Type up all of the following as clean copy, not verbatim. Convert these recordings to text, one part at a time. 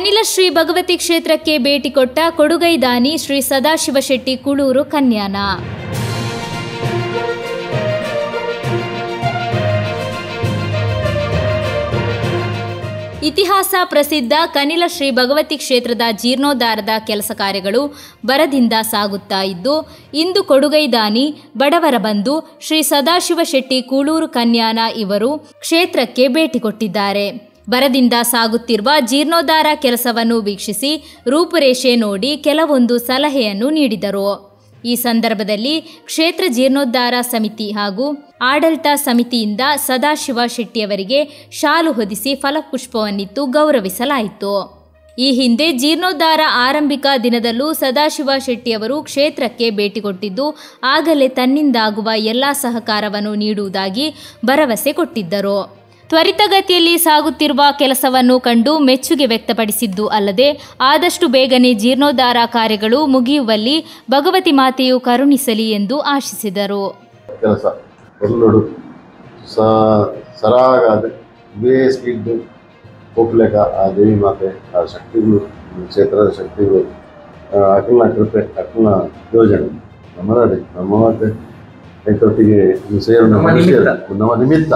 ಕನಿಲ ಶ್ರೀ ಭಗವತಿ ಕ್ಷೇತ್ರಕ್ಕೆ ಭೇಟಿ ಕೊಟ್ಟ ಕೊಡುಗೈ ದಾನಿ ಶ್ರೀ ಸದಾಶಿವ ಶೆಟ್ಟಿ ಕುಳೂರು ಕನ್ಯಾನ. ಇತಿಹಾಸ ಪ್ರಸಿದ್ಧ ಕನಿಲ ಶ್ರೀ ಭಗವತಿ ಕ್ಷೇತ್ರದ ಜೀರ್ಣೋದ್ಧಾರದ ಕೆಲಸ ಕಾರ್ಯಗಳು ಬರದಿಂದ ಸಾಗುತ್ತಾ ಇದ್ದು, ಇಂದು ಕೊಡುಗೈ ದಾನಿ ಬಡವರ ಬಂಧು ಶ್ರೀ ಸದಾಶಿವ ಶೆಟ್ಟಿ ಕುಳೂರು ಕನ್ಯಾನ ಇವರು ಕ್ಷೇತ್ರಕ್ಕೆ ಭೇಟಿ ಕೊಟ್ಟಿದ್ದಾರೆ. ಬರದಿಂದ ಸಾಗುತ್ತಿರುವ ಜೀರ್ಣೋದ್ಧಾರ ಕೆಲಸವನ್ನು ವೀಕ್ಷಿಸಿ ರೂಪುರೇಷೆ ನೋಡಿ ಕೆಲವೊಂದು ಸಲಹೆಯನ್ನು ನೀಡಿದರು. ಈ ಸಂದರ್ಭದಲ್ಲಿ ಕ್ಷೇತ್ರ ಜೀರ್ಣೋದ್ಧಾರ ಸಮಿತಿ ಹಾಗೂ ಆಡಳಿತ ಸಮಿತಿಯಿಂದ ಸದಾಶಿವ ಶೆಟ್ಟಿಯವರಿಗೆ ಶಾಲು ಹೊದಿಸಿ ಫಲಪುಷ್ಪವನ್ನಿತ್ತು ಗೌರವಿಸಲಾಯಿತು. ಈ ಹಿಂದೆ ಜೀರ್ಣೋದ್ಧಾರ ಆರಂಭಿಕ ದಿನದಲ್ಲೂ ಸದಾಶಿವ ಶೆಟ್ಟಿಯವರು ಕ್ಷೇತ್ರಕ್ಕೆ ಭೇಟಿ ಕೊಟ್ಟಿದ್ದು, ಆಗಲೇ ತನ್ನಿಂದಾಗುವ ಎಲ್ಲ ಸಹಕಾರವನ್ನು ನೀಡುವುದಾಗಿ ಭರವಸೆ ಕೊಟ್ಟಿದ್ದರು. ತ್ವರಿತಗತಿಯಲ್ಲಿ ಸಾಗುತ್ತಿರುವ ಕೆಲಸವನ್ನು ಕಂಡು ಮೆಚ್ಚುಗೆ ವ್ಯಕ್ತಪಡಿಸಿದ್ದು ಅಲ್ಲದೆ, ಆದಷ್ಟು ಬೇಗನೆ ಜೀರ್ಣೋದ್ಧಾರ ಕಾರ್ಯಗಳು ಮುಗಿಯುವಲ್ಲಿ ಭಗವತಿ ಮಾತೆಯು ಕರುಣಿಸಲಿ ಎಂದು ಆಶಿಸಿದರು. ಕೆಲಸ ಎಲ್ಲೋಡು ಸರಾಗ ಸ್ಪೀಡ್ ಹೋಗ್ಲಿಕ್ಕ ಆ ದೇವಿ ಮಾತೆ, ಆ ಶಕ್ತಿಗಳು, ಕ್ಷೇತ್ರದ ಶಕ್ತಿಗಳು, ಅಕ್ಕನ ಕೃಪೆ, ಅಕ್ಕನ ಯೋಜನೆ ನಮ್ಮ ಮಾತೆ ಎಂಟೊಟ್ಟಿಗೆ ಸೇರು ನಮ್ಮ ನಿಮಿತ್ತ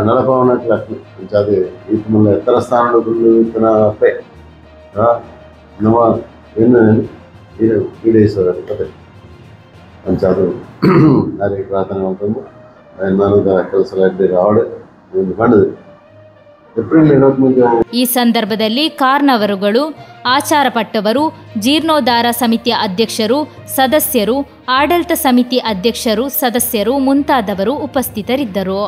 నడపవనట్లు అది ఇది మళ్ళీ ఇతర స్థానంలో ఇతర పే నవ ఎన్న ఈడేశ్వర కథ అంచాదు అది ప్రార్థన ఉంటుంది. ನಾನು ಕೆಲಸ ರಾವಡೆ ಕಂಡದು. ಈ ಸಂದರ್ಭದಲ್ಲಿ ಕಾರ್ನವರುಗಳು, ಆಚಾರ ಪಟ್ಟವರು, ಜೀರ್ಣೋದ್ಧಾರ ಸಮಿತಿಯ ಅಧ್ಯಕ್ಷರು, ಸದಸ್ಯರು, ಆಡಳಿತ ಸಮಿತಿ ಅಧ್ಯಕ್ಷರು, ಸದಸ್ಯರು ಮುಂತಾದವರು ಉಪಸ್ಥಿತರಿದ್ದರು.